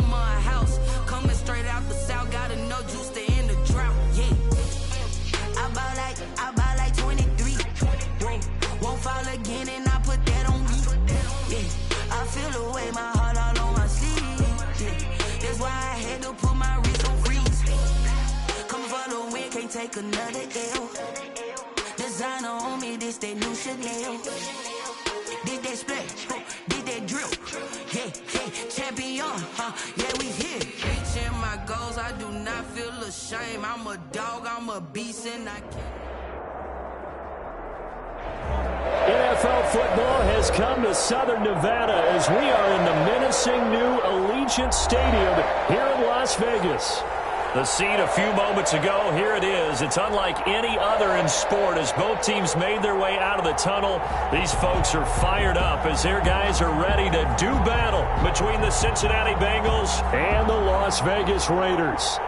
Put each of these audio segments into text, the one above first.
mama a house. Coming straight out the south, got enough juice to end the drought. Yeah. I bought like 23. Whoa. Won't fall again and I put that on me. Yeah. I feel the way, my heart all on my sleeve. Yeah. That's why I had to put my wrist on freeze. Coming for the win, can't take another L. Designer on me, this that new Chanel. Did that splash, did that drill. Yeah, champion, yeah, we here. Reaching my goals, I do not feel ashamed. I'm a dog, I'm a beast, and I can't. NFL football has come to Southern Nevada as we are in the menacing new Allegiant Stadium here in Las Vegas. The scene a few moments ago, here it is. It's unlike any other in sport as both teams made their way out of the tunnel. These folks are fired up as their guys are ready to do battle between the Cincinnati Bengals and the Las Vegas Raiders.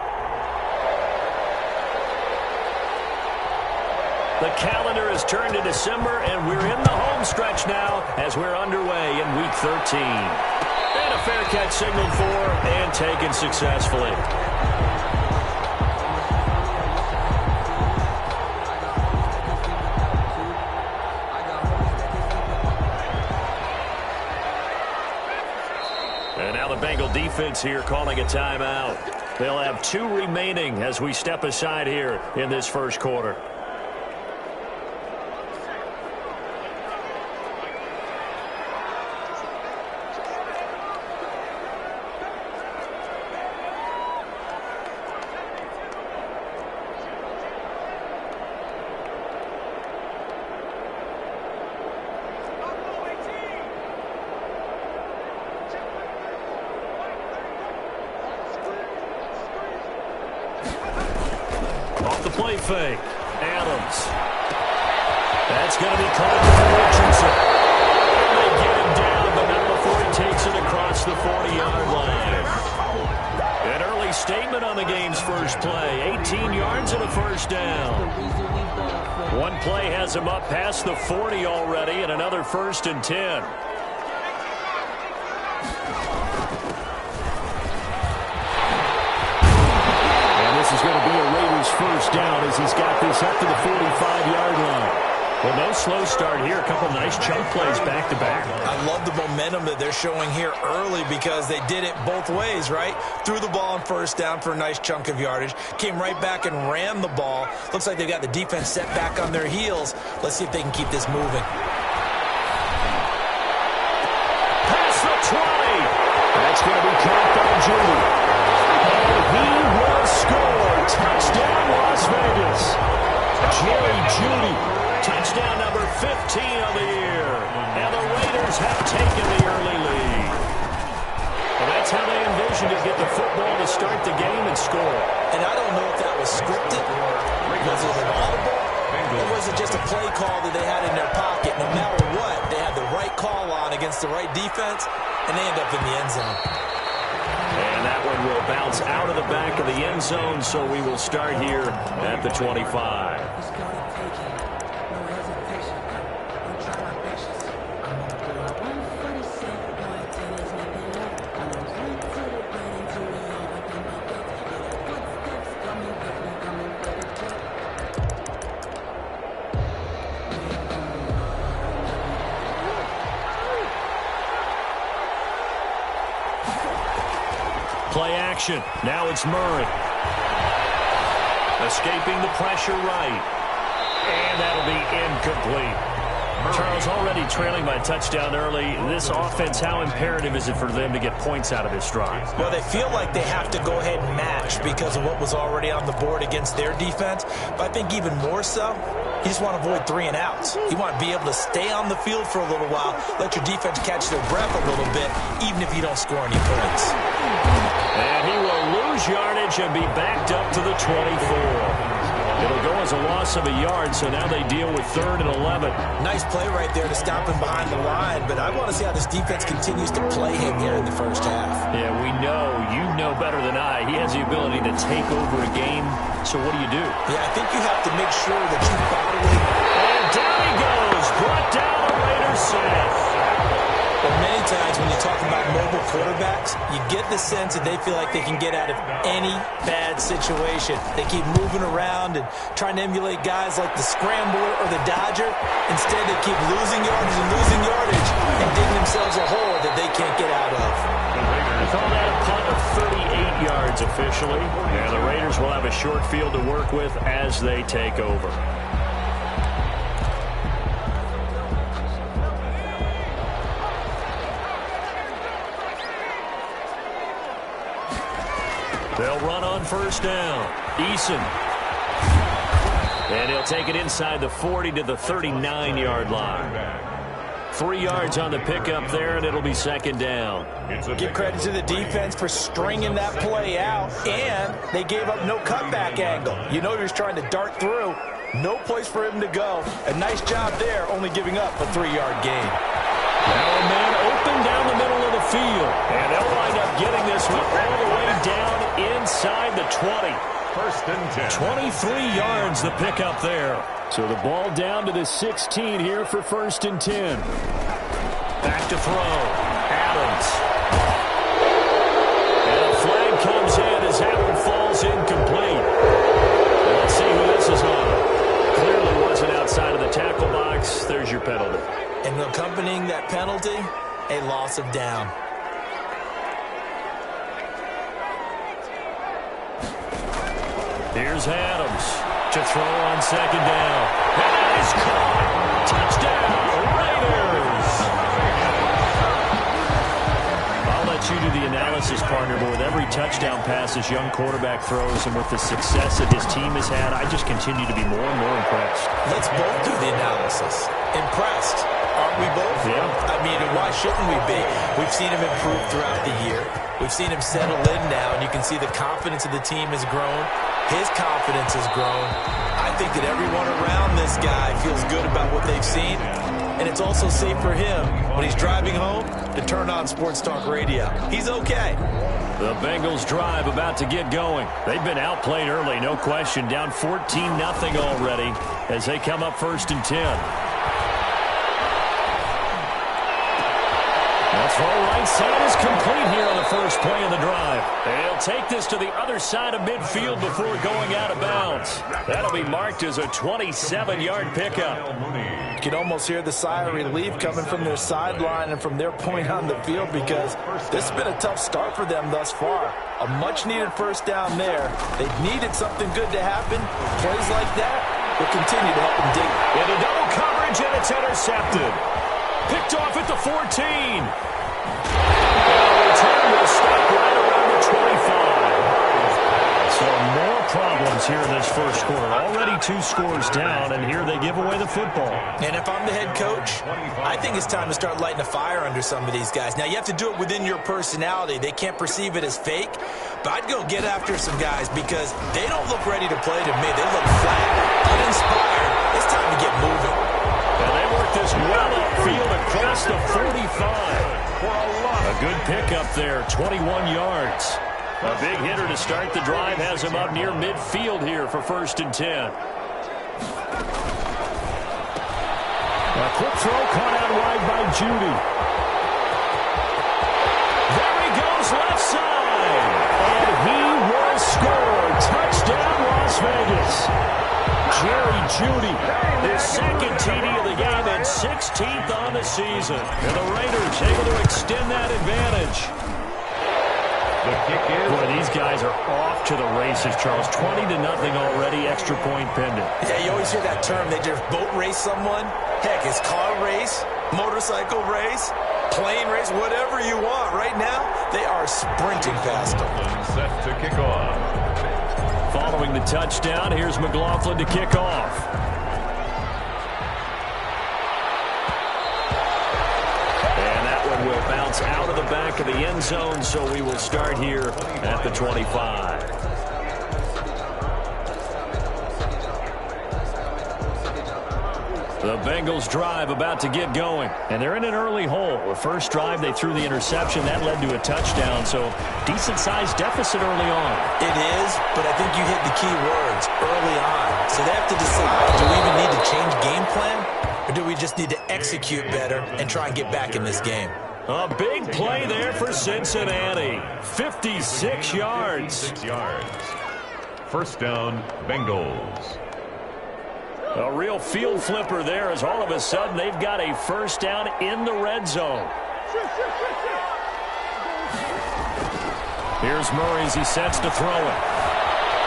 The calendar has turned to December, and we're in the home stretch now as we're underway in Week 13. And a fair catch signaled for and taken successfully. And now the Bengal defense here calling a timeout. They'll have 2 remaining as we step aside here in this first quarter. Play fake. Adams. That's going to be caught by Richardson. And they get him down, but not before he takes it across the 40-yard line. An early statement on the game's first play. 18 yards and a first down. One play has him up past the 40 already, and another 1st and 10. This is going to be a Raiders first down as he's got this up to the 45-yard line. Well, no slow start here. A couple nice chunk plays back-to-back. I love the momentum that they're showing here early because they did it both ways, right? Threw the ball on first down for a nice chunk of yardage. Came right back and ran the ball. Looks like they've got the defense set back on their heels. Let's see if they can keep this moving. Past the 20. That's going to be caught by Judy. He will score. Touchdown, Las Vegas. Jerry Jeudy. Touchdown number 15 of the year. And the Raiders have taken the early lead. Well, that's how they envisioned to get the football to start the game and score. And I don't know if that was scripted. Was it an audible? Or was it just a play call that they had in their pocket? No matter what, they had the right call on against the right defense, and they end up in the end zone. And that one will bounce out of the back of the end zone, so we will start here at the 25. Play action. Now it's Murray. Escaping the pressure right. And that'll be incomplete. Charles, already trailing by a touchdown early. This offense, how imperative is it for them to get points out of this drive? Well, they feel like they have to go ahead and match because of what was already on the board against their defense. But I think even more so, you just want to avoid 3 and outs. You want to be able to stay on the field for a little while, let your defense catch their breath a little bit, even if you don't score any points. And he will lose yardage and be backed up to the 24. It'll go as a loss of a yard, so now they deal with 3rd and 11. Nice play right there to stop him behind the line, but I want to see how this defense continues to play him here in the first half. Yeah, we know, you know better than I, he has the ability to take over a game, so what do you do? Yeah, I think you have to make sure that you bottle it. And down he goes, brought down a Raiders sack. But many times when you talk about mobile quarterbacks, you get the sense that they feel like they can get out of any bad situation. They keep moving around and trying to emulate guys like the Scrambler or the Dodger. Instead, they keep losing yardage and digging themselves a hole that they can't get out of. They call that a punt of 38 yards officially. And the Raiders will have a short field to work with as they take over. They'll run on first down. Eason. And he'll take it inside the 40 to the 39-yard line. 3 yards on the pickup there, and it'll be second down. Give credit to the defense for stringing that play out, and they gave up no cutback angle. You know he was trying to dart through. No place for him to go. A nice job there, only giving up a 3-yard gain. Now a man open down the middle of the field. And they'll wind up getting this one all the way down inside the 20. First and 10. 23 yards the pickup there. So the ball down to the 16 here for first and 10. Back to throw. Adams. And a flag comes in as that one falls incomplete. Let's see who this is on. Clearly wasn't outside of the tackle box. There's your penalty. And accompanying that penalty, a loss of down. Here's Adams to throw on second down. And that is caught. Touchdown, Raiders. I'll let you do the analysis, partner, but with every touchdown pass this young quarterback throws and with the success that his team has had, I just continue to be more and more impressed. Let's both do the analysis. Impressed. Aren't we both? Yeah. I mean, why shouldn't we be? We've seen him improve throughout the year. We've seen him settle in now, and you can see the confidence of the team has grown. His confidence has grown. I think that everyone around this guy feels good about what they've seen, and it's also safe for him when he's driving home to turn on Sports Talk Radio. He's okay. The Bengals drive about to get going. They've been outplayed early, no question. Down 14-0 already as they come up first and 10. The throw right side is complete here on the first play of the drive. They'll take this to the other side of midfield before going out of bounds. That'll be marked as a 27-yard pickup. You can almost hear the sigh of relief coming from their sideline and from their point on the field because this has been a tough start for them thus far. A much-needed first down there. They've needed something good to happen. Plays like that will continue to help them dig. Into double coverage, and it's intercepted. Picked off at the 14. The return will stop right around the 25. So more problems here in this first quarter. Already 2 scores down, and here they give away the football. And if I'm the head coach, I think it's time to start lighting a fire under some of these guys. Now, you have to do it within your personality. They can't perceive it as fake. But I'd go get after some guys because they don't look ready to play to me. They look flat, uninspired. It's time to get moving. And they work this well upfield across the 45. A good pickup there, 21 yards. A big hitter to start the drive has him up near midfield here for first and 10. A quick throw caught out wide by Judy. There he goes left side. And he will score. Touchdown, Las Vegas. Jerry Judy, his second TD of the game and 16th on the season. And the Raiders able to extend that advantage. Boy, these guys are off to the races, Charles. 20-0 already, extra point pending. Yeah, you always hear that term. They just boat race someone. Heck, it's car race, motorcycle race, plane race, whatever you want. Right now, they are sprinting past them. Set to kick off. Following the touchdown, here's McLaughlin to kick off. And that one will bounce out of the back of the end zone, so we will start here at the 25. The Bengals drive about to get going, and they're in an early hole. The first drive, they threw the interception. That led to a touchdown, so decent-sized deficit early on. It is, but I think you hit the key words, early on. So they have to decide, do we even need to change game plan, or do we just need to execute better and try and get back in this game? A big play there for Cincinnati. 56 yards. 56 yards. First down, Bengals. A real field flipper there as all of a sudden they've got a first down in the red zone. Here's Murray as he sets to throw it.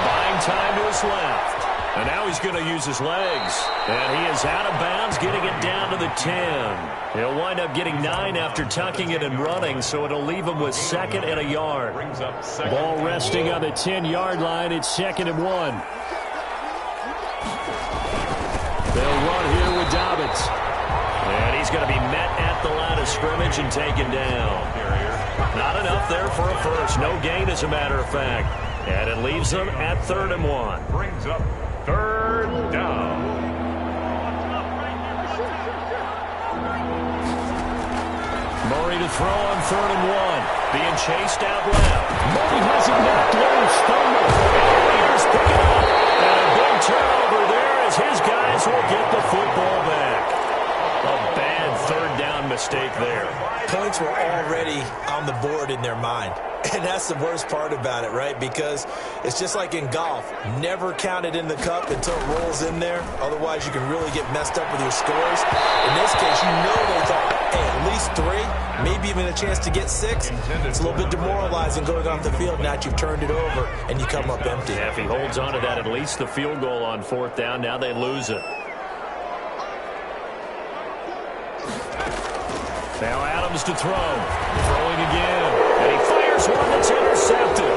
Buying time to his left. And now he's going to use his legs. And he is out of bounds, getting it down to the 10. He'll wind up getting 9 after tucking it and running, so it'll leave him with 2nd and a yard. Ball resting on the 10-yard line. It's 2nd and 1. They'll run here with Dobbins. And he's going to be met at the line of scrimmage and taken down. Not enough there for a first. No gain, as a matter of fact. And it leaves them at 3rd and 1. Brings up 3rd down. Murray to throw on 3rd and 1. Being chased out left. Murray has it knocked loose. Fumble. Warriors pick it up. And a big turnover there as his guys will get the football back. A bad 3rd down mistake there. Points were already on the board in their mind. And that's the worst part about it, right? Because it's just like in golf. Never count it in the cup until it rolls in there. Otherwise, you can really get messed up with your scores. In this case, you know they thought, hey, at least 3, maybe even a chance to get 6. It's a little bit demoralizing going off the field now that you've turned it over and you come up empty. Yeah, if he holds on to that, at least the field goal on 4th down. Now they lose it. Now Adams to throw. Throwing again. And he fires one that's intercepted.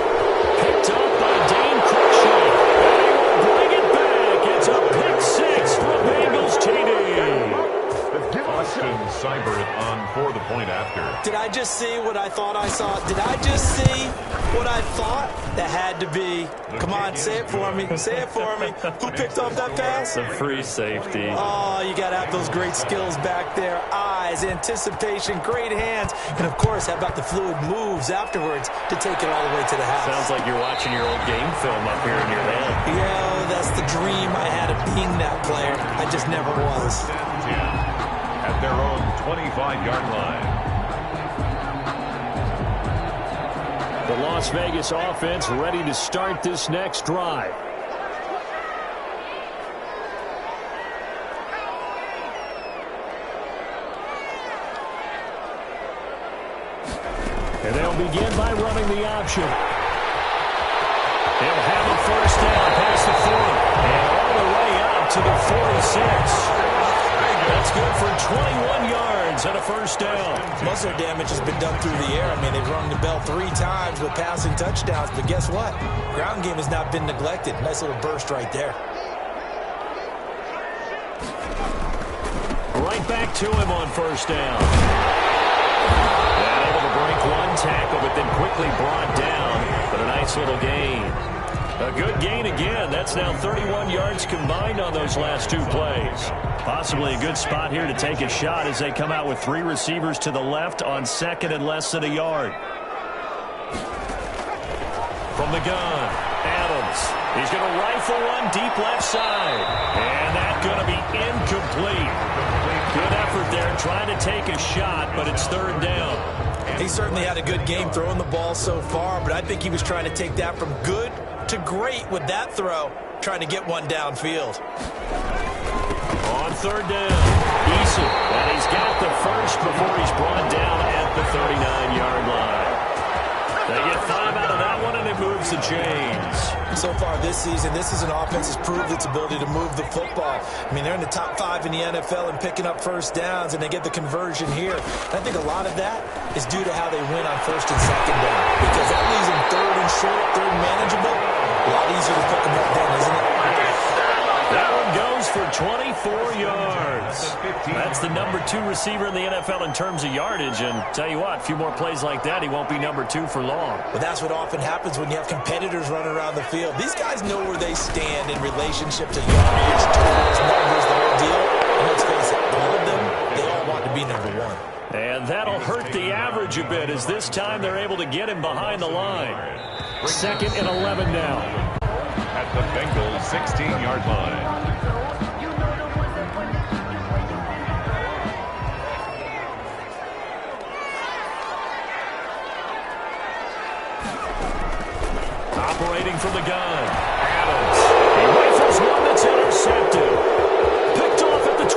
Picked up by Dane Cruikshank. And he will bring it back. It's a pick 6 for Bengals TD. Austin Seibert on for the point after. Did I just see what I thought I saw? Did I just see what I thought? That had to be. Come on, say it for me. Say it for me. Who picked off that pass? A free safety. Oh, you got to have those great skills back there. Eyes, anticipation, great hands. And, of course, how about the fluid moves afterwards to take it all the way to the house? Sounds like you're watching your old game film up here in your head. Yeah, that's the dream I had of being that player. I just never was. At their own 25-yard line. The Las Vegas offense ready to start this next drive. And they'll begin by running the option. They'll have a first down past the 40 and all the way out to the 46. That's good for 21 yards and a first down. Muscle damage has been done through the air. I mean, they've rung the bell 3 times with passing touchdowns, but guess what? Ground game has not been neglected. Nice little burst right there. Right back to him on first down. And able to break 1 tackle, but then quickly brought down. But a nice little gain. A good gain again. That's now 31 yards combined on those last 2 plays. Possibly a good spot here to take a shot as they come out with 3 receivers to the left on 2nd and less than a yard. From the gun, Adams. He's going to rifle one deep left side. And that's going to be incomplete. Good effort there trying to take a shot, but it's 3rd down. He certainly had a good game throwing the ball so far, but I think he was trying to take that from good to great with that throw, trying to get one downfield. On 3rd down, Eason, and he's got the first before he's brought down at the 39-yard line. They get 5 out of that one, and it moves the chains. So far this season, this is an offense that's proved its ability to move the football. I mean, they're in the top 5 in the NFL and picking up first downs, and they get the conversion here. And I think a lot of that is due to how they win on 1st and 2nd down, because that leaves them 3rd and short, 3rd manageable. A lot easier to pick them up then, isn't it? That one goes for 24 yards. That's the number 2 receiver in the NFL in terms of yardage. And tell you what, a few more plays like that, he won't be number 2 for long. But that's what often happens when you have competitors running around the field. These guys know where they stand in relationship to yardage, totals, numbers, the whole deal. And let's face it, all of them, they all want to be number 1. And that'll hurt the average a bit as this time they're able to get him behind the line. 2nd and 11 now. At the Bengals 16-yard line. waiting from the gun. Adams. He rifles one that's intercepted. Picked off at the 12.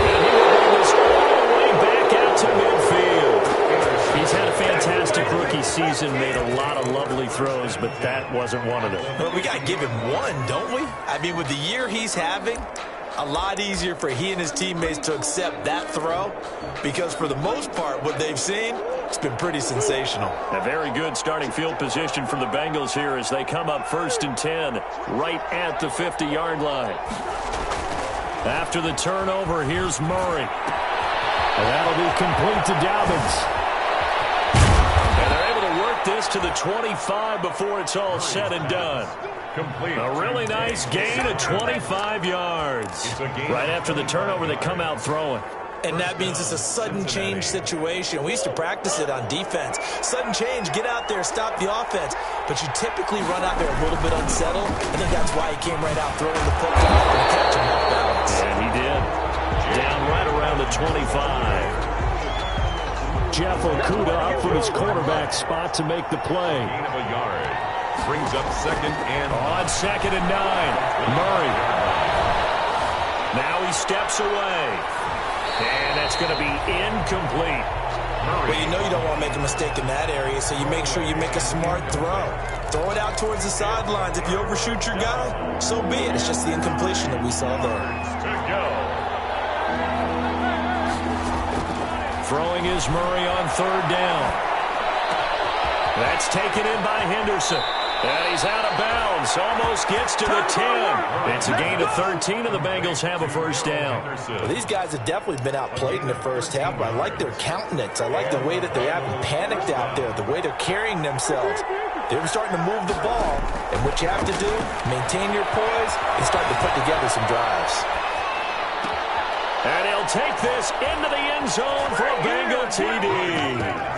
And he will bring this all the way back out to midfield. He's had a fantastic rookie season, made a lot of lovely throws, but that wasn't one of them. But we got to give him one, don't we? I mean, with the year he's having, a lot easier for he and his teammates to accept that throw, because for the most part, what they've seen, it's been pretty sensational. A very good starting field position for the Bengals here as they come up 1st and 10 right at the 50-yard line. After the turnover, here's Murray. And that'll be complete to Dobbins. And they're able to work this to the 25 before it's all said and done. Complete. A really nice gain of 25 yards. Right after the turnover, they come out throwing. And that means it's a sudden change situation. We used to practice it on defense. Sudden change, get out there, stop the offense. But you typically run out there a little bit unsettled. I think that's why he came right out throwing the football and catching off balance. And he did. Down right around the 25. Jeff Okudah up from his quarterback spot to make the play. Gain of a yard. Brings up 2nd and... On 2nd and 9. Murray. Now he steps away. And that's going to be incomplete. Well, you know you don't want to make a mistake in that area, so you make sure you make a smart throw. Throw it out towards the sidelines. If you overshoot your guy, so be it. It's just the incompletion that we saw there. To go. Throwing is Murray on 3rd down. That's taken in by Henderson. And he's out of bounds. Almost gets to the 10. It's a gain of 13, and the Bengals have a 1st down. Well, these guys have definitely been outplayed in the first half, but I like their countenance. I like the way that they haven't panicked out there, the way they're carrying themselves. They're starting to move the ball, and what you have to do, maintain your poise, and start to put together some drives. And he'll take this into the end zone for a Bengal TD.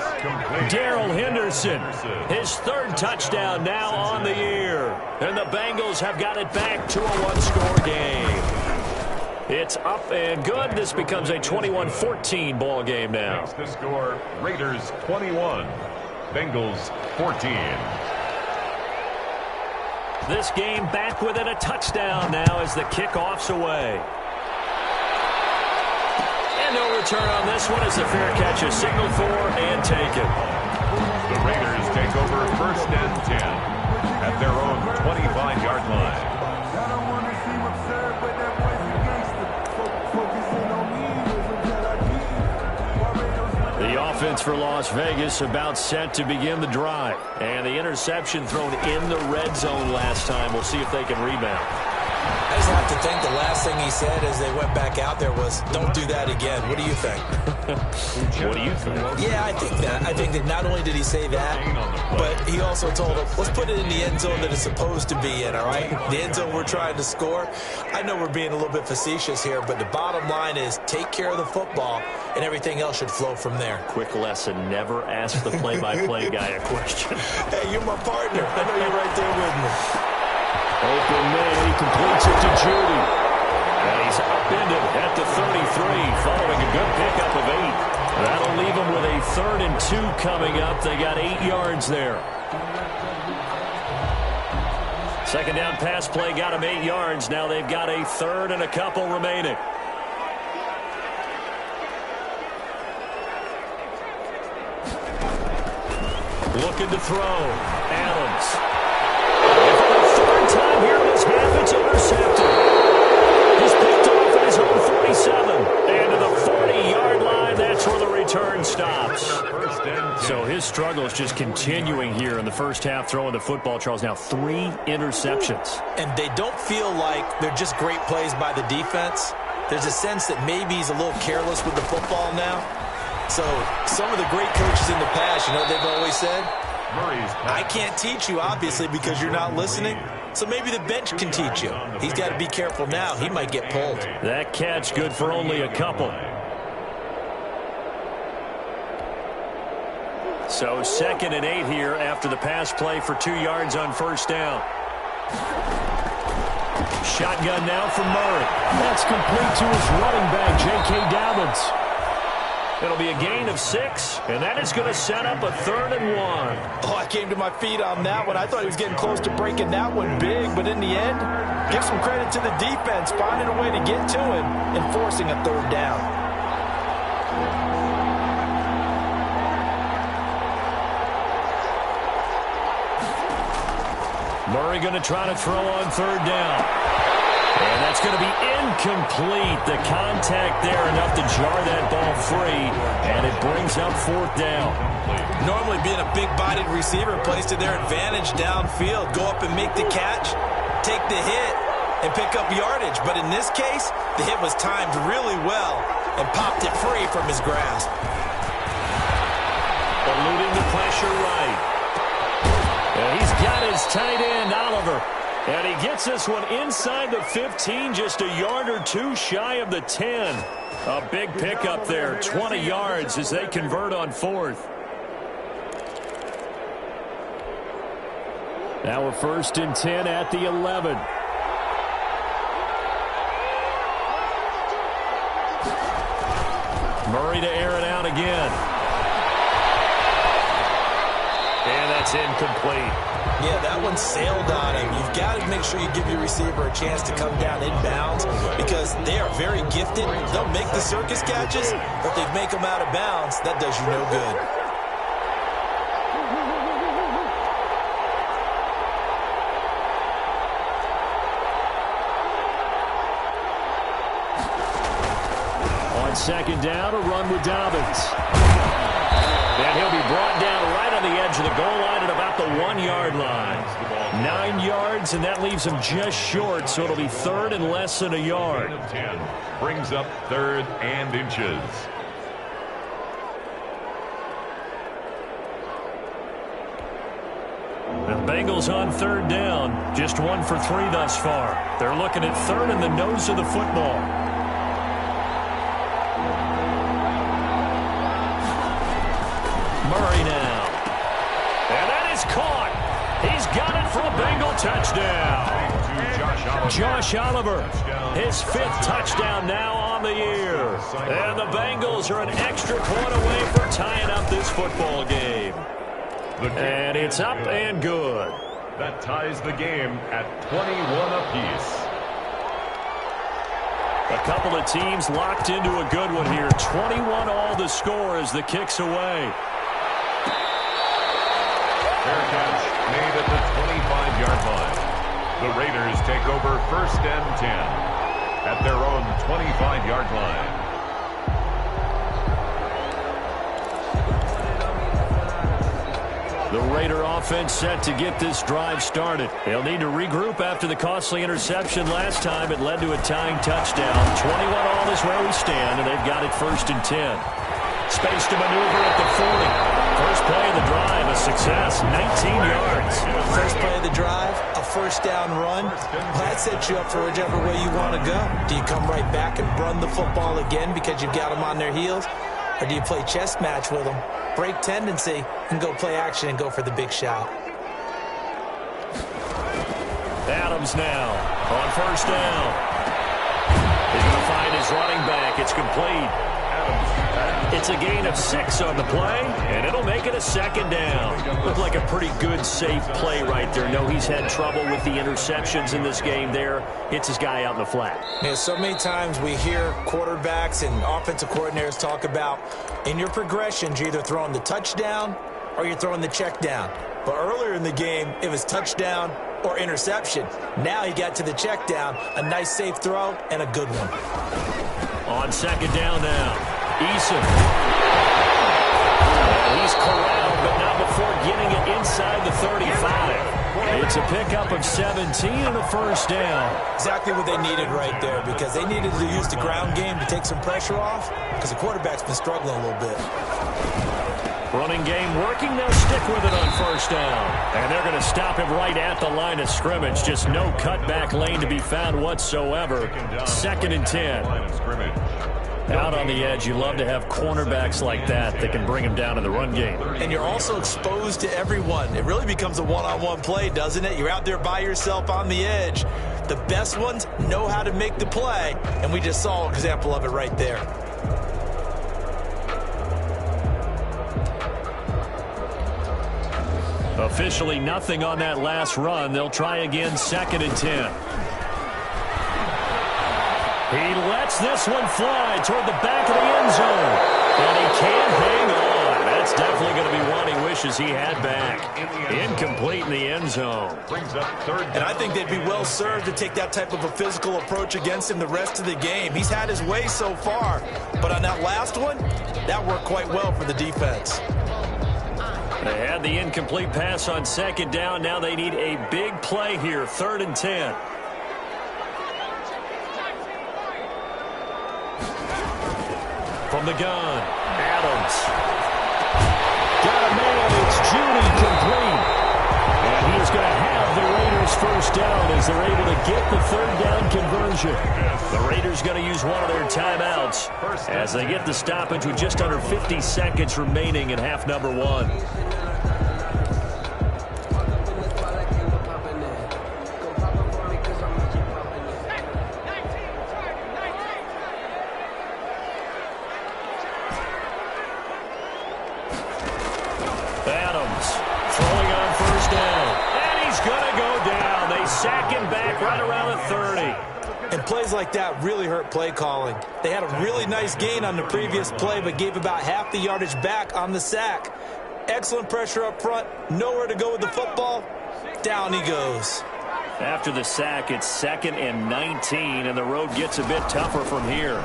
Darrell Henderson, his 3rd touchdown now on the year. And the Bengals have got it back to a 1-score game. It's up and good. This becomes a 21-14 ball game now. Makes the score Raiders 21, Bengals 14. This game back within a touchdown now as the kickoff's away. And no return on this one as the fair catch is signaled for and taken. The Raiders take over 1st and 10 at their own 25-yard line. The offense for Las Vegas about set to begin the drive. And the interception thrown in the red zone last time. We'll see if they can rebound. I just have to think the last thing he said as they went back out there was, don't do that again. What do you think? What do you think? Yeah, I think that. I think that not only did he say that, but he also told him, let's put it in the end zone that it's supposed to be in, all right? The end zone we're trying to score. I know we're being a little bit facetious here, but the bottom line is take care of the football, and everything else should flow from there. Quick lesson, never ask the play-by-play guy a question. Hey, you're my partner. I know you're right there with me. Open man, he completes it to Judy. And he's upended at the 33, following a good pickup of 8. That'll leave him with a 3rd and 2 coming up. They got 8 yards there. 2nd down pass play got him 8 yards. Now they've got a 3rd and a couple remaining. Looking to throw. Adams. Time here in this half, it's intercepted. He's picked off at his own 47. And to the 40-yard line, that's where the return stops. So his struggle is just continuing here in the first half, throwing the football. Charles, now 3 interceptions. And they don't feel like they're just great plays by the defense. There's a sense that maybe he's a little careless with the football now. So some of the great coaches in the past, you know what they've always said? I can't teach you, obviously, because you're not listening. So maybe the bench can teach you. He's got to be careful now. He might get pulled. That catch good for only a couple. So 2nd and 8 here after the pass play for 2 yards on 1st down. Shotgun now from Murray. That's complete to his running back, J.K. Dobbins. It'll be a gain of 6, and that is going to set up a 3rd and 1. Oh, I came to my feet on that one. I thought he was getting close to breaking that one big, but in the end, give some credit to the defense, finding a way to get to him and forcing a 3rd down. Murray going to try to throw on 3rd down. And that's going to be incomplete. The contact there enough to jar that ball free, and it brings up 4th down. Normally being a big-bodied receiver plays to their advantage downfield. Go up and make the catch, take the hit, and pick up yardage. But in this case, the hit was timed really well and popped it free from his grasp. Eluding the pressure right. And he's got his tight end, Oliver. And he gets this one inside the 15, just a yard or 2 shy of the 10. A big pickup there, 20 yards as they convert on 4th. Now a 1st and 10 at the 11. Murray to air it out again. And that's incomplete. Yeah, that one sailed on him. You've got to make sure you give your receiver a chance to come down inbounds because they are very gifted. They'll make the circus catches, but if they make them out of bounds, that does you no good. On 2nd down, a run with Dobbins. And he'll be brought down right on the edge of the goal line at about the 1-yard line. 9 yards, and that leaves him just short, so it'll be 3rd and less than a yard. 10 brings up 3rd and inches. The Bengals on 3rd down, just 1 for 3 thus far. They're looking at 3rd in the nose of the football. Murray now. And that is caught. He's got it for a Bengal touchdown. Josh Oliver, his 5th touchdown now on the year. And the Bengals are an extra point away from tying up this football game. And it's up and good. That ties the game at 21 apiece. A couple of teams locked into a good one here. 21 all the score as the kick's away. Fair catch made at the 25-yard line. The Raiders take over 1st and 10 at their own 25-yard line. The Raider offense set to get this drive started. They'll need to regroup after the costly interception last time. It led to a tying touchdown. 21 all is where we stand, and they've got it 1st and 10. Space to maneuver at the 40. First play of the drive, a success, 19 yards. First play of the drive, a 1st down run. That sets you up for whichever way you want to go. Do you come right back and run the football again because you've got them on their heels? Or do you play chess match with them, break tendency, and go play action and go for the big shot? Adams now on 1st down. He's going to find his running back. It's complete. It's a gain of 6 on the play, and it'll make it a 2nd down. Looked like a pretty good, safe play right there. No, he's had trouble with the interceptions in this game there. Hits his guy out in the flat. Yeah, so many times we hear quarterbacks and offensive coordinators talk about in your progressions, you're either throwing the touchdown or you're throwing the check down. But earlier in the game, it was touchdown or interception. Now he got to the check down, a nice safe throw, and a good one. On 2nd down now. Eason. He's corralled, but not before getting it inside the 35. It's a pickup of 17 and a 1st down. Exactly what they needed right there because they needed to use the ground game to take some pressure off because the quarterback's been struggling a little bit. Running game working. They'll stick with it on 1st down. And they're going to stop him right at the line of scrimmage. Just no cutback lane to be found whatsoever. 2nd and 10. Out on the edge, you love to have cornerbacks like that can bring him down in the run game. And you're also exposed to everyone. It really becomes a one-on-one play, doesn't it? You're out there by yourself on the edge. The best ones know how to make the play, and we just saw an example of it right there. Officially nothing on that last run. They'll try again, 2nd and 10. He lets this one fly toward the back of the end zone. And he can't hang on. That's definitely going to be one he wishes he had back. Incomplete in the end zone. And I think they'd be well served to take that type of a physical approach against him the rest of the game. He's had his way so far. But on that last one, that worked quite well for the defense. They had the incomplete pass on 2nd down. Now they need a big play here, 3rd and 10. From the gun, Adams. Got a man, it's Judy complete. And he's going to have the Raiders first down as they're able to get the 3rd down conversion. The Raiders going to use one of their timeouts as they get the stoppage with just under 50 seconds remaining in half number 1. Sack him back right around the 30. And plays like that really hurt play calling. They had a really nice gain on the previous play, but gave about half the yardage back on the sack. Excellent pressure up front. Nowhere to go with the football. Down he goes. After the sack, it's 2nd and 19, and the road gets a bit tougher from here.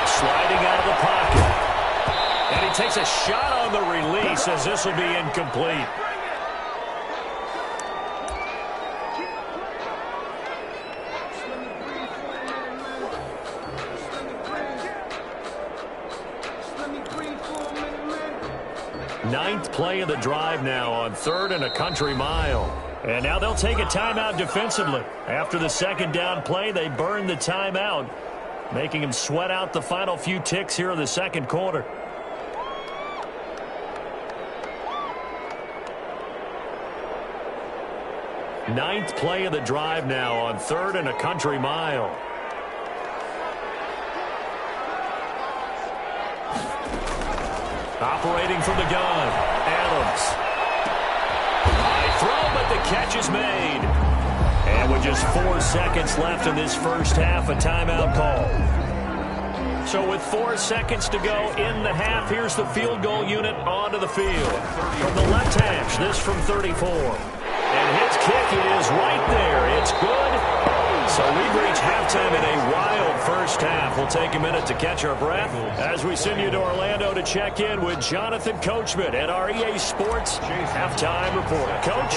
Sliding out of the pocket. And he takes a shot on the release as this will be incomplete. Ninth play of the drive now on 3rd and a country mile. And now they'll take a timeout defensively. After the 2nd down play, they burn the timeout, making them sweat out the final few ticks here in the 2nd quarter. Ninth play of the drive now on 3rd and a country mile. Operating from the gun, Adams. High throw, but the catch is made. And with just 4 seconds left in this first half, a timeout call. So with 4 seconds to go in the half, here's the field goal unit onto the field. From the left hash, this from 34. And his kick is right there. It's good. So we've reached halftime in a wild first half. We'll take a minute to catch our breath as we send you to Orlando to check in with Jonathan Coachman at our EA Sports Halftime Report. Coach,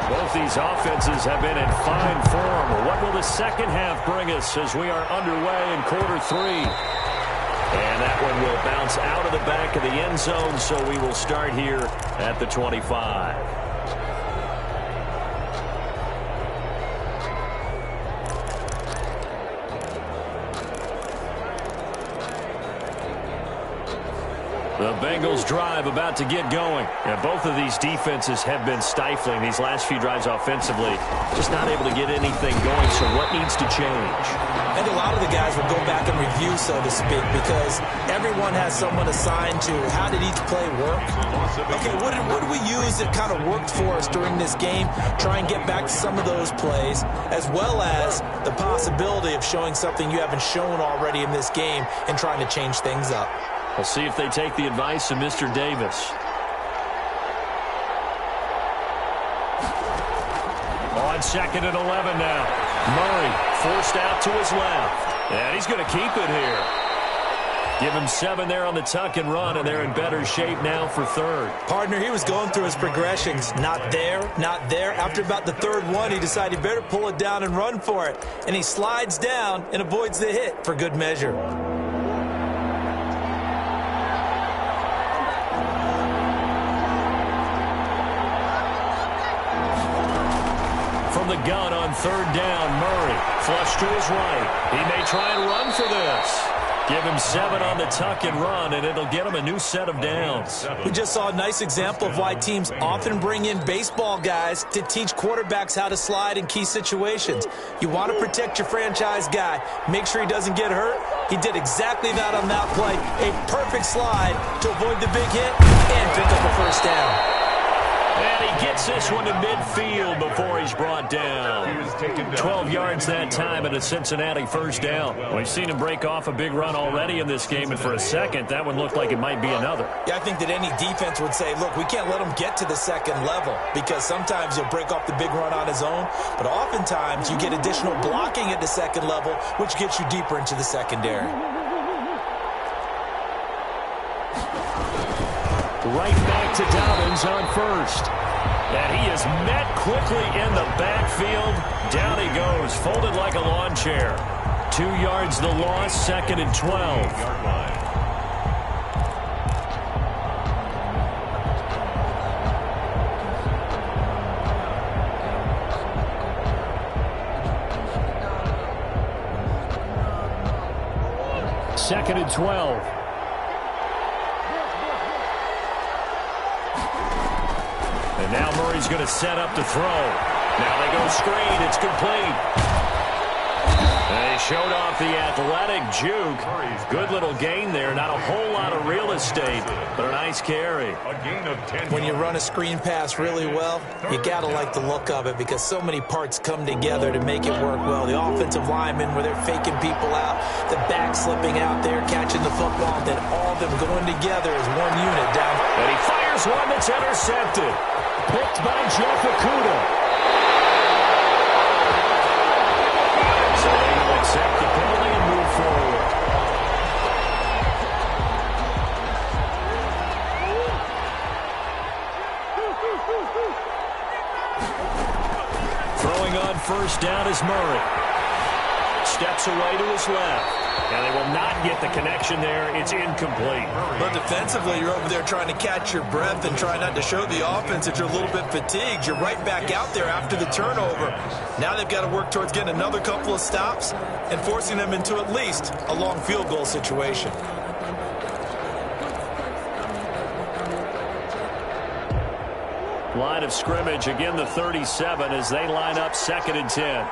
both these offenses have been in fine form. What will the second half bring us as we are underway in quarter 3? And that one will bounce out of the back of the end zone, so we will start here at the 25. The Bengals drive about to get going. And both of these defenses have been stifling these last few drives offensively. Just not able to get anything going, so what needs to change? And a lot of the guys will go back and review, so to speak, because everyone has someone assigned to how did each play work. Okay, what did we use that kind of worked for us during this game? Try and get back to some of those plays, as well as the possibility of showing something you haven't shown already in this game and trying to change things up. We'll see if they take the advice of Mr. Davis. On 2nd and 11 now. Murray forced out to his left. And he's going to keep it here. Give him 7 there on the tuck and run, and they're in better shape now for 3rd. Partner, he was going through his progressions. Not there, not there. After about the 3rd one, he decided he better pull it down and run for it. And he slides down and avoids the hit for good measure. From the gun on 3rd down, Murray flush to his right. He may try and run for this. Give him 7 on the tuck and run, and it'll get him a new set of downs. We just saw a nice example of why teams often bring in baseball guys to teach quarterbacks how to slide in key situations. You want to protect your franchise guy. Make sure he doesn't get hurt. He did exactly that on that play. A perfect slide to avoid the big hit and pick up a first down. And he gets this one to midfield before he's brought down. 12 yards that time and a Cincinnati first down. We've seen him break off a big run already in this game, and for a second, that one looked like it might be another. Yeah, I think that any defense would say, look, we can't let him get to the second level because sometimes he'll break off the big run on his own, but oftentimes you get additional blocking at the second level, which gets you deeper into the secondary. Right back to Dobbins on first. And he is met quickly in the backfield. Down he goes, folded like a lawn chair. 2 yards the loss, 2nd and 12. Second and 12. And now Murray's going to set up to throw. Now they go screen. It's complete. They showed off the athletic juke. Good little gain there. Not a whole lot of real estate, but a nice carry. A gain of 10. When you run a screen pass really well, you got to like the look of it because so many parts come together to make it work well. The offensive linemen, where they're faking people out, the back slipping out there, catching the football, then all of them going together as one unit down. And he fires one that's intercepted. Picked by Jeff Okuda. So they will accept the penalty and move forward. Throwing on first down is Murray. Steps away to his left. And they will not get the connection there. It's incomplete. But defensively, you're over there trying to catch your breath and try not to show the offense that you're a little bit fatigued. You're right back out there after the turnover. Now they've got to work towards getting another couple of stops and forcing them into at least a long field goal situation. Line of scrimmage, again the 37 as they line up 2nd and 10.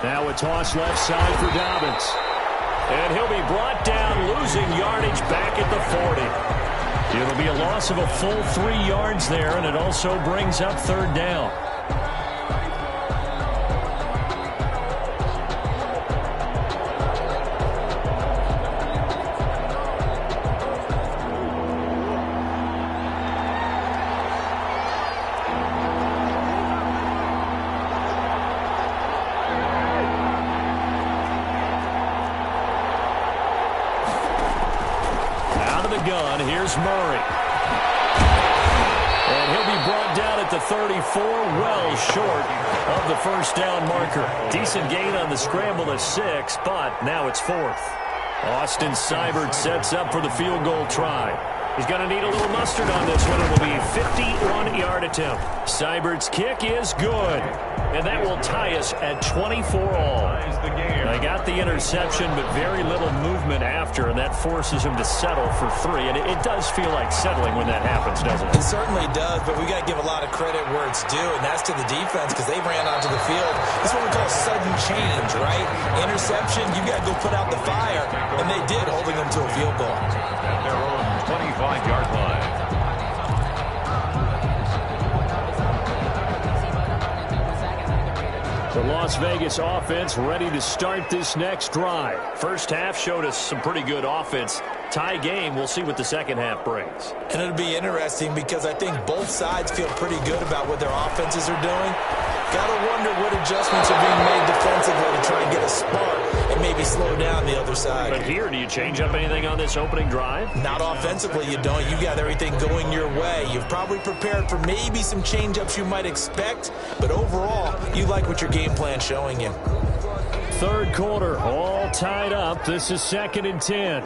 Now a toss left side for Dobbins. And he'll be brought down, losing yardage back at the 40. It'll be a loss of a full 3 yards there, and it also brings up 3rd down. Here's Murray. And he'll be brought down at the 34, well short of the first down marker. Decent gain on the scramble at 6, but now it's 4th. Austin Seibert sets up for the field goal try. He's going to need a little mustard on this one. It will be a 51-yard attempt. Seibert's kick is good. And that will tie us at 24 all. They got the interception, but very little movement after, and that forces him to settle for 3. And it does feel like settling when that happens, doesn't it? It certainly does, but we got to give a lot of credit where it's due, and that's to the defense because they ran onto the field. This is what we call sudden change, right? Interception, you got to go put out the fire, and they did, holding them to a field goal. At their own 25-yard line. The Las Vegas offense ready to start this next drive. First half showed us some pretty good offense. Tie game, we'll see what the second half brings. And it'll be interesting because I think both sides feel pretty good about what their offenses are doing. Got to wonder what adjustments are being made defensively to try and get a spark and maybe slow down the other side. But here, do you change up anything on this opening drive? Not offensively, you don't. You got everything going your way. You've probably prepared for maybe some change-ups you might expect, but overall, you like what your game plan's showing you. 3rd quarter, all tied up. This is 2nd and 10.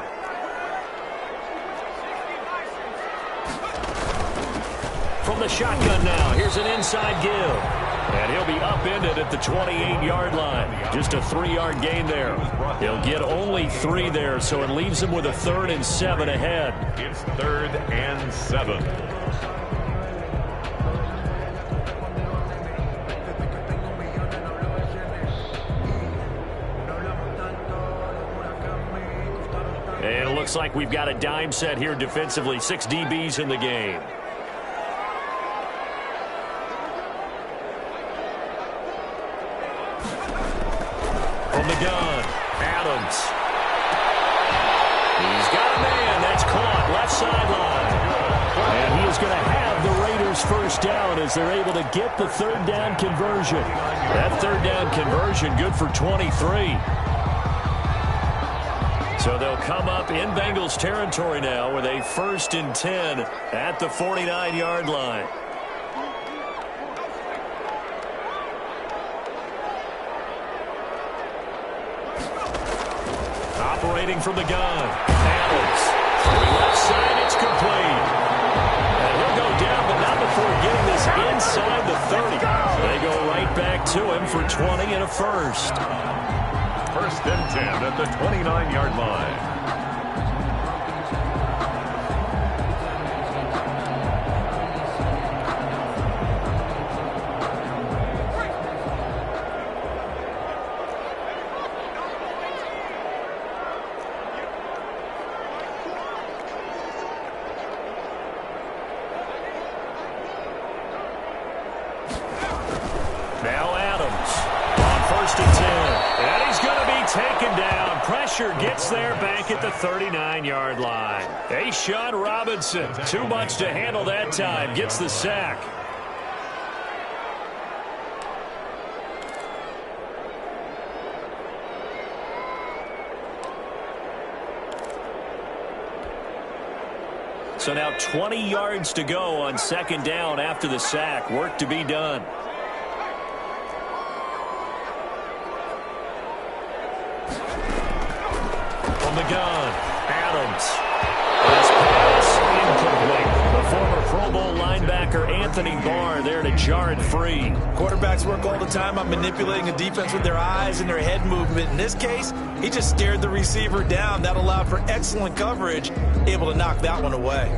From the shotgun now, here's an inside give. And he'll be upended at the 28-yard line. Just a 3-yard gain there. He'll get only 3 there, so it leaves him with a 3rd and 7 ahead. It's 3rd and 7. And it looks like we've got a dime set here defensively. 6 DBs in the game. From the gun, Adams. He's got a man. That's caught. Left sideline. And he is going to have the Raiders first down as they're able to get the third down conversion. That third down conversion good for 23. So they'll come up in Bengals territory now with a 1st and 10 at the 49-yard line. Operating from the gun. Adams. Left side, it's complete. And he'll go down, but not before getting this inside the 30. They go right back to him for 20 and a first. 1st and 10 at the 29-yard line. Now Adams on 1st and 10. And he's going to be taken down. Pressure gets there back at the 39-yard line. A'Shawn Robinson, too much to handle that time, gets the sack. So now 20 yards to go on 2nd down after the sack. Work to be done. From the gun, Adams. His pass incomplete. The former Pro Bowl linebacker Anthony Barr there to jar it free. Quarterbacks work all the time on manipulating a defense with their eyes and their head movement. In this case, he just stared the receiver down. That allowed for excellent coverage, able to knock that one away.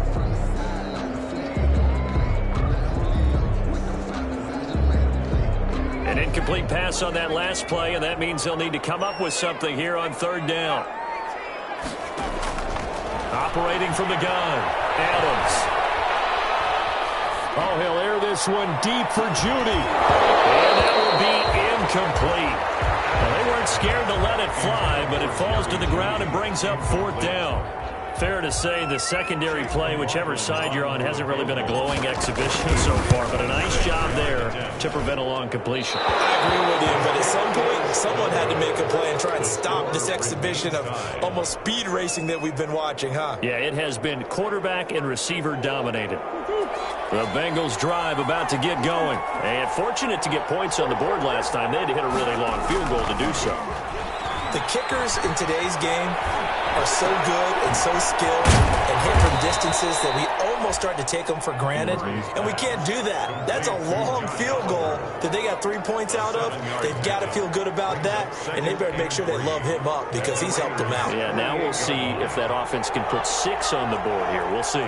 An incomplete pass on that last play, and that means they'll need to come up with something here on 3rd down. Operating from the gun, Adams. Oh, he'll air this one deep for Judy. And that will be incomplete. Well, they weren't scared to let it fly, but it falls to the ground and brings up 4th down. Fair to say the secondary play, whichever side you're on, hasn't really been a glowing exhibition so far, but a nice job there to prevent a long completion. I agree with you, but at some point, someone had to make a play and try and stop this exhibition of almost speed racing that we've been watching, huh? Yeah, it has been quarterback and receiver dominated. The Bengals drive about to get going. And fortunate to get points on the board last time. They had to hit a really long field goal to do so. The kickers in today's game are so good and so skilled and hit from distances that we almost start to take them for granted, and we can't do that. That's a long field goal that they got 3 points out of. They've got to feel good about that, and they better make sure they love him up because he's helped them out. Yeah, now we'll see if that offense can put 6 on the board here. We'll see.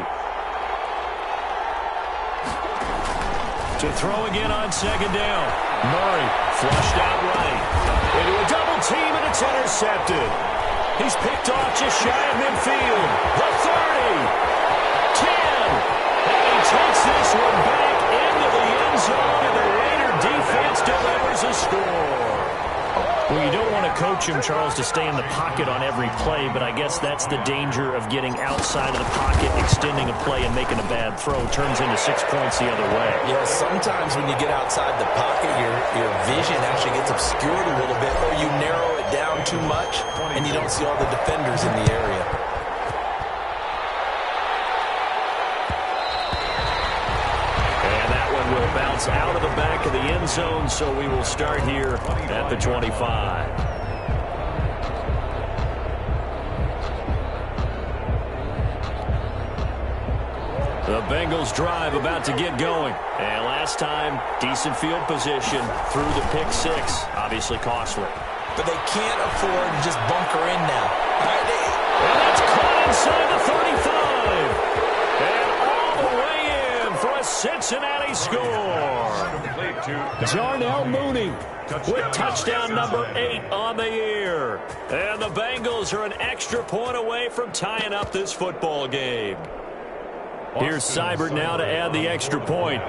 To throw again on 2nd down. Murray flushed out right. Into a double team, and it's intercepted. He's picked off just shy of midfield. The 30. 10. And he takes this one back into the end zone, and the Raider defense delivers a score. Well, you don't want to coach him, Charles, to stay in the pocket on every play, but I guess that's the danger of getting outside of the pocket, extending a play, and making a bad throw. Turns into 6 points the other way. Yeah, sometimes when you get outside the pocket, your vision actually gets obscured a little bit, or you narrow it down too much, and you don't see all the defenders in the area. Will bounce out of the back of the end zone, so we will start here at the 25. The Bengals drive about to get going. And last time, decent field position through the pick 6. Obviously costly. But they can't afford to just bunker in now. And that's caught inside the 35. And all the way in for a Cincinnati score. Darnell Mooney with touchdown number 8 on the year. And the Bengals are an extra point away from tying up this football game. Here's Seibert now to add the extra point.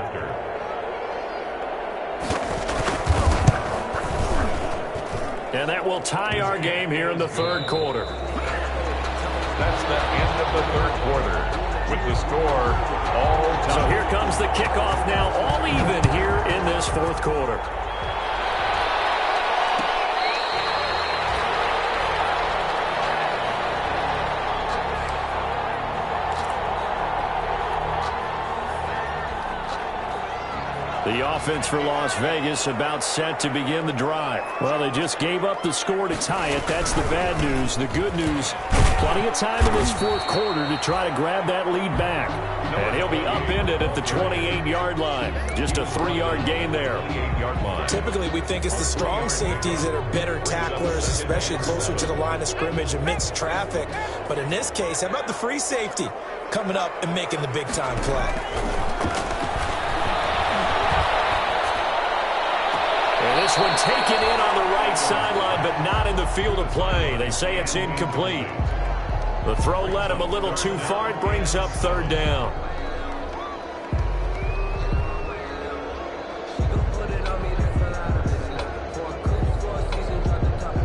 And that will tie our game here in the third quarter. That's the end of the third quarter with the score all time. So here comes the kickoff now, all even here in this fourth quarter. The offense for Las Vegas about set to begin the drive. Well, they just gave up the score to tie it. That's the bad news. The good news, plenty of time in this fourth quarter to try to grab that lead back. And he'll be upended at the 28-yard line. Just a 3-yard gain there. Typically, we think it's the strong safeties that are better tacklers, especially closer to the line of scrimmage amidst traffic. But in this case, how about the free safety coming up and making the big-time play? And this one taken in on the right sideline, but not in the field of play. They say it's incomplete. The throw led him a little too far. It brings up third down.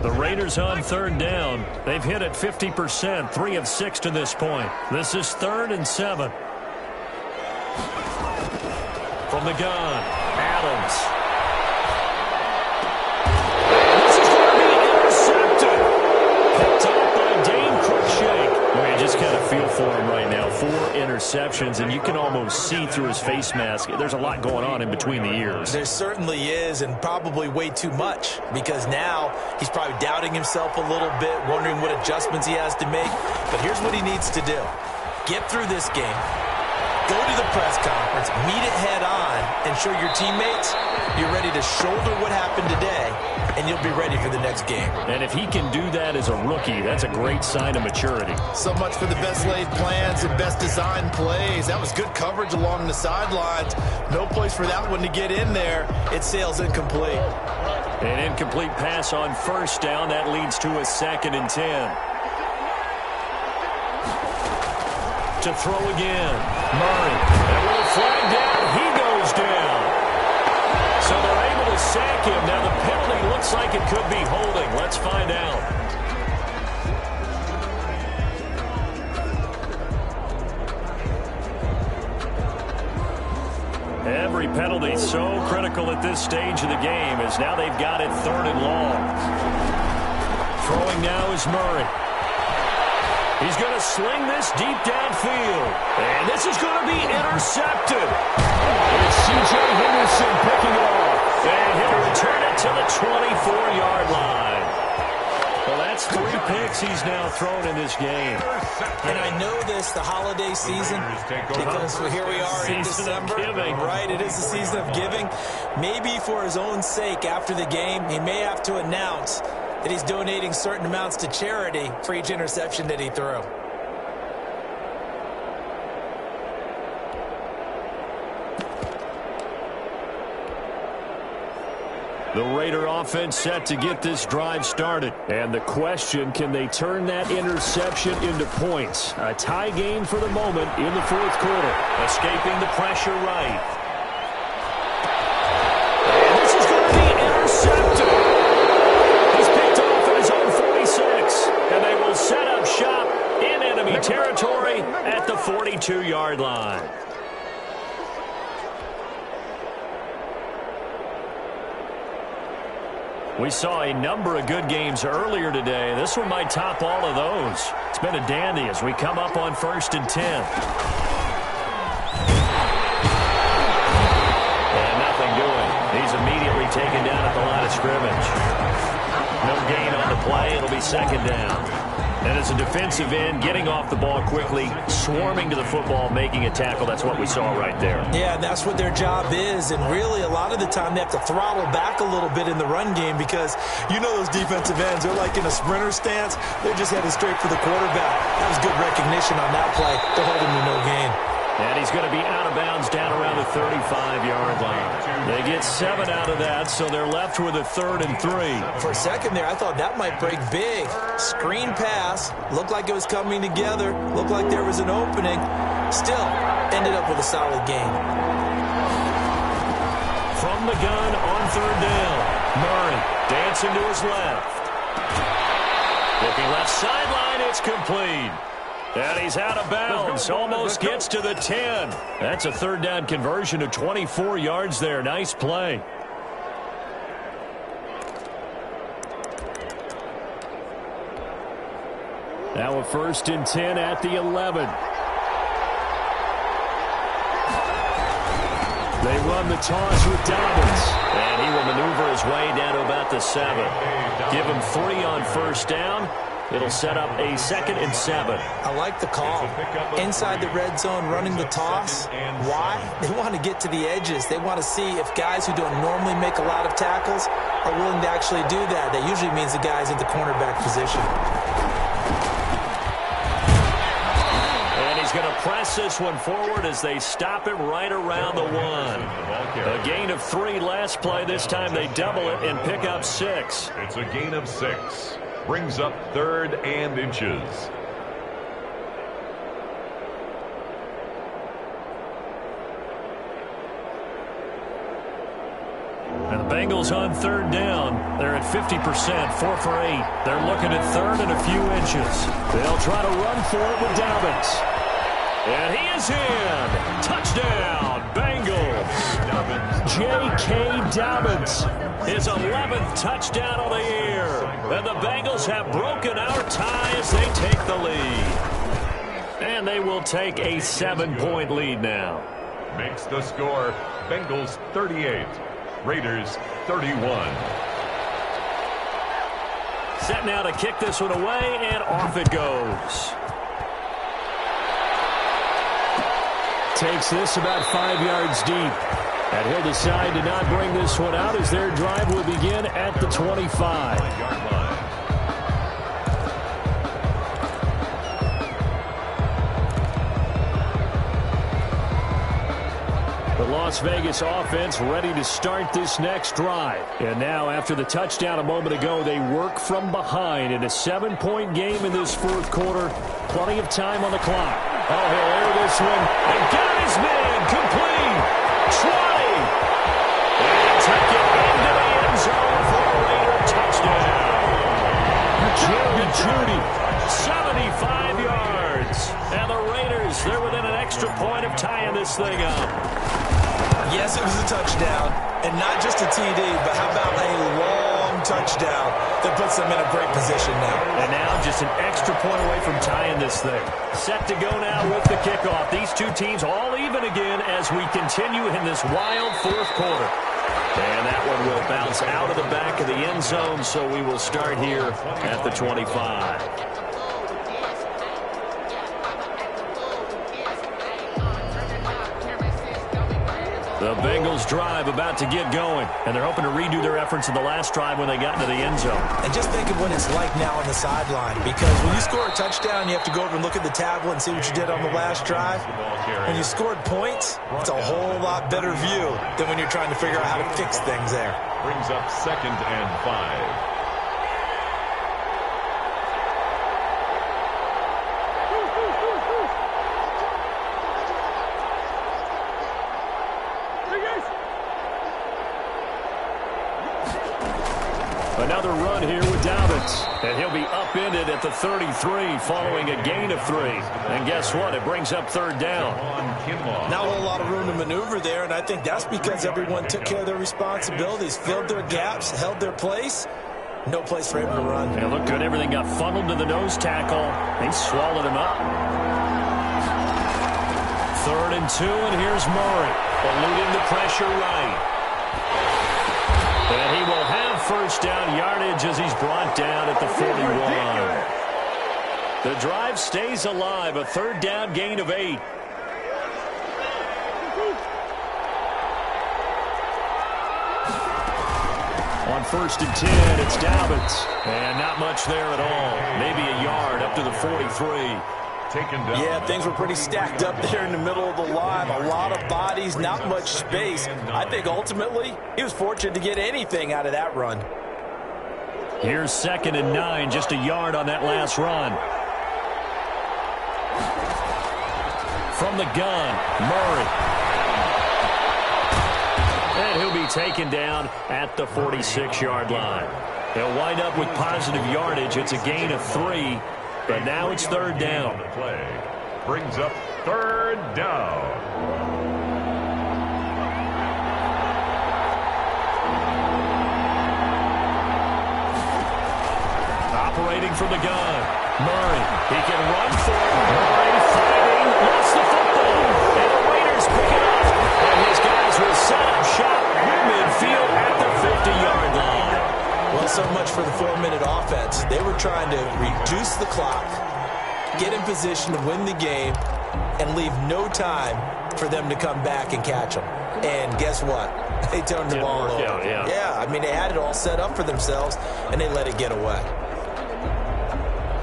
The Raiders on third down. They've hit it 50%, 3 of 6 to this point. This is 3rd and 7. From the gun, Adams. Just kind of feel for him right now. 4 interceptions, and you can almost see through his face mask. There's a lot going on in between the ears. There certainly is, and probably way too much, because now he's probably doubting himself a little bit, wondering what adjustments he has to make. But here's what he needs to do. Get through this game. Go to the press conference, meet it head on, and show your teammates you're ready to shoulder what happened today, and you'll be ready for the next game. And if he can do that as a rookie, that's a great sign of maturity. So much for the best laid plans and best designed plays. That was good coverage along the sidelines. No place for that one to get in there. It sails incomplete. An incomplete pass on first down. That leads to a 2nd and 10. To throw again. Murray. And a little flag down. He goes down. So they're able to sack him. Now the penalty looks like it could be holding. Let's find out. Every penalty so critical at this stage of the game as now they've got it 3rd and long. Throwing now is Murray. He's going to sling this deep downfield. And this is going to be intercepted. It's C.J. Henderson picking it off. And he'll return it to the 24-yard line. Well, that's 3 picks he's now thrown in this game. And I know this, the holiday season, because here we are in December. Right, it is the season of giving. Maybe for his own sake after the game, he may have to announce that he's donating certain amounts to charity for each interception that he threw. The Raider offense set to get this drive started. And the question, can they turn that interception into points? A tie game for the moment in the fourth quarter. Escaping the pressure right. And this is going to be intercepted. He's picked off at his own 46. And they will set up shop in enemy territory at the 42-yard line. We saw a number of good games earlier today. This one might top all of those. It's been a dandy as we come up on 1st and 10. And nothing doing. He's immediately taken down at the line of scrimmage. No gain on the play. It'll be 2nd down. And as a defensive end, getting off the ball quickly, swarming to the football, making a tackle. That's what we saw right there. Yeah, that's what their job is. And really, a lot of the time, they have to throttle back a little bit in the run game because you know those defensive ends, they're like in a sprinter stance. They're just headed straight for the quarterback. That was good recognition on that play to hold him to no gain. And he's going to be out of bounds down around the 35-yard line. They get 7 out of that, so they're left with a 3rd and 3. For a second there, I thought that might break big. Screen pass. Looked like it was coming together. Looked like there was an opening. Still, ended up with a solid gain. From the gun on 3rd down, Murray. Dancing to his left. Looking left sideline, it's complete. And he's out of bounds, almost gets to the 10. That's a third down conversion of 24 yards there. Nice play. Now a 1st and 10 at the 11. They run the toss with Dobbins. And he will maneuver his way down to about the 7. Give him 3 on 1st down. It'll set up a 2nd and 7. I like the call. Inside the red zone, running the toss. Why? They want to get to the edges. They want to see if guys who don't normally make a lot of tackles are willing to actually do that. That usually means the guys at the cornerback position. And he's going to press this one forward as they stop it right around the 1. A gain of 3 last play. This time they double it and pick up 6. It's a gain of 6. Brings up 3rd and inches. And the Bengals on 3rd down. They're at 50%, 4 for 8. They're looking at 3rd and a few inches. They'll try to run for it with Dobbins. And he is in. Touchdown, Bengals. J.K. Dobbins. His 11th touchdown of the year. And the Bengals have broken our tie as they take the lead. And they will take a 7-point lead now. Makes the score Bengals 38, Raiders 31. Set now to kick this one away, and off it goes. Takes this about 5 yards deep. And he'll decide to not bring this one out as their drive will begin at the 25. The Las Vegas offense ready to start this next drive. And now, after the touchdown a moment ago, they work from behind in a 7-point game in this 4th quarter. Plenty of time on the clock. Oh, he'll air this one. And got his man complete. 20. And take it into the end zone for a Raider touchdown. Jerry Jeudy, 75 yards. And the Raiders, they're within an extra point of tying this thing up. Yes, it was a touchdown, and not just a TD, but how about a long touchdown that puts them in a great position now. And now just an extra point away from tying this thing. Set to go now with the kickoff. These two teams all even again as we continue in this wild 4th quarter. And that one will bounce out of the back of the end zone, so we will start here at the 25. The Bengals drive about to get going, and they're hoping to redo their efforts in the last drive when they got into the end zone. And just think of what it's like now on the sideline, because when you score a touchdown, you have to go over and look at the tablet and see what you did on the last drive. When you scored points, it's a whole lot better view than when you're trying to figure out how to fix things there. Brings up 2nd and 5. Another run here with Dobbins. And he'll be upended at the 33 following a gain of 3. And guess what? It brings up 3rd down. Not a whole lot of room to maneuver there, and I think that's because everyone took care of their responsibilities, filled their gaps, held their place. No place for him to run. It looked good. Everything got funneled to the nose tackle. They swallowed him up. 3rd and 2, and here's Murray. Eluding the pressure right. And he will have 1st down yardage as he's brought down at the 41. The drive stays alive. A 3rd down gain of 8. On 1st and 10, it's Dobbins. And not much there at all. Maybe a yard up to the 43. Yeah, things were pretty stacked up there in the middle of the line. A lot of bodies, not much space. I think ultimately he was fortunate to get anything out of that run. Here's 2nd and 9, just a yard on that last run. From the gun, Murray. And he'll be be taken down at the 46-yard line. They'll wind up with positive yardage. It's a gain of 3, but now it's third down. The play brings up third down. Operating from the gun, Murray. He can run for it. Murray fighting, lost the football, and the Raiders pick it up. And his guys will set up shop midfield at the 50-yard line. Well, so much for the 4-minute offense. They were trying to reduce the clock, get in position to win the game, and leave no time for them to come back and catch them. And guess what? They turned the ball over. Yeah, I mean, they had it all set up for themselves, and they let it get away.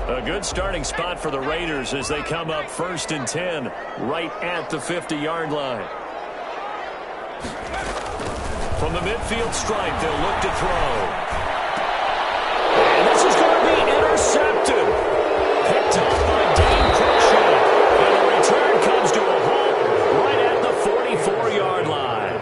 A good starting spot for the Raiders as they come up 1st and 10 right at the 50-yard line. From the midfield stripe, they'll look to throw. And this is going to be intercepted. Picked up by Dane Cruikshank. And the return comes to a halt right at the 44-yard line.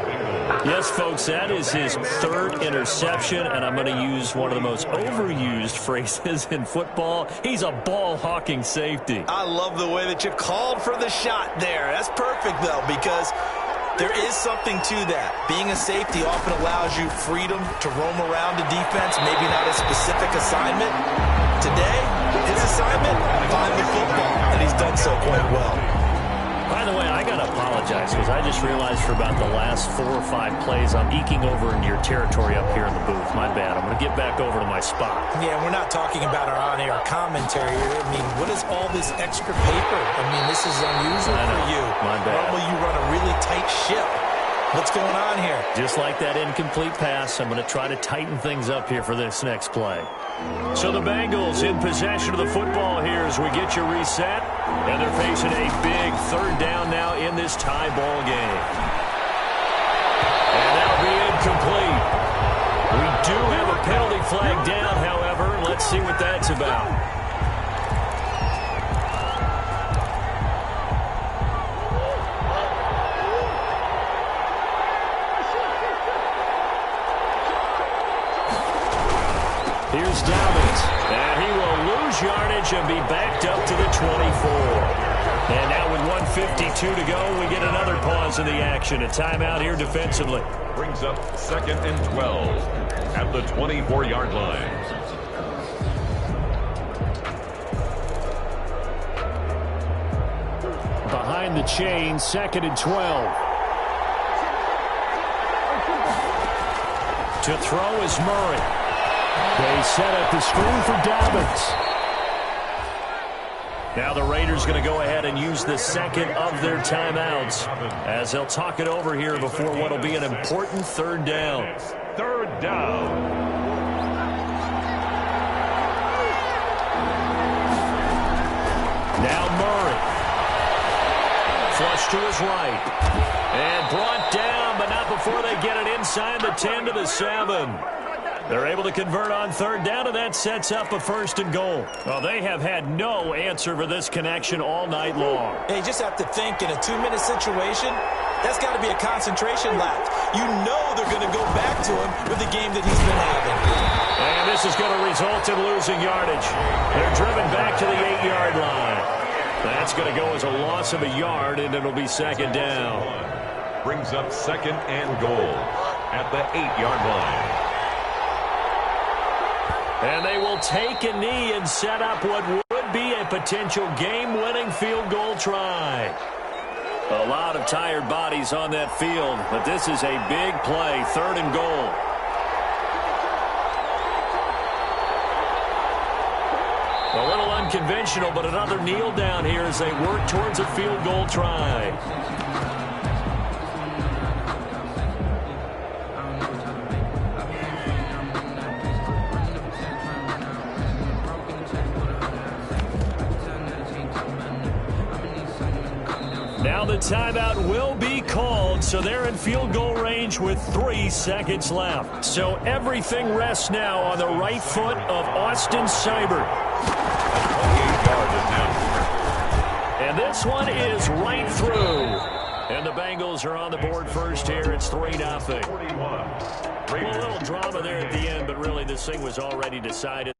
Yes, folks, that is his 3rd interception, and I'm going to use one of the most overused phrases in football. He's a ball-hawking safety. I love the way that you called for the shot there. That's perfect, though, because there is something to that. Being a safety often allows you freedom to roam around the defense, maybe not a specific assignment. Today, his assignment, find the football, and he's done so quite well. By the way, I got to apologize because I just realized for about the last 4 or 5 plays, I'm eking over into your territory up here in the booth. My bad. I'm going to get back over to my spot. Yeah, we're not talking about our on-air commentary here. I mean, what is all this extra paper? I mean, this is unusual for you. My bad. Normally you run a really tight ship. What's going on here? Just like that incomplete pass, I'm going to try to tighten things up here for this next play. So the Bengals in possession of the football here as we get you reset. And they're facing a big 3rd down now in this tie ball game. And that'll be incomplete. We do have a penalty flag down, however. Let's see what that's about. Here's Dobbins, and he will lose yardage and be backed up to the 24. And now with 1:52 to go, we get another pause in the action. A timeout here defensively. Brings up 2nd and 12 at the 24-yard line. Behind the chain, 2nd and 12. To throw is Murray. They set up the screen for Dobbins. Now the Raiders going to go ahead and use the 2nd of their timeouts as they'll talk it over here before what will be an important 3rd down. 3rd down. Now Murray. Flush to his right. And brought down, but not before they get it inside the 10 to the 7. They're able to convert on 3rd down, and that sets up a 1st and goal. Well, they have had no answer for this connection all night long. Hey, you just have to think in a 2-minute situation, that's got to be a concentration lapse. You know they're going to go back to him with the game that he's been having. And this is going to result in losing yardage. They're driven back to the 8-yard line. That's going to go as a loss of a yard, and it'll be 2nd down. Brings up 2nd and goal at the 8-yard line. And they will take a knee and set up what would be a potential game-winning field goal try. A lot of tired bodies on that field, but this is a big play, 3rd and goal. A little unconventional, but another kneel down here as they work towards a field goal try. Now the timeout will be called, so they're in field goal range with 3 seconds left. So everything rests now on the right foot of Austin Seibert. And this one is right through. And the the Bengals are on the board first here. It's 3-0. A little drama there at the end, but really this thing was already decided.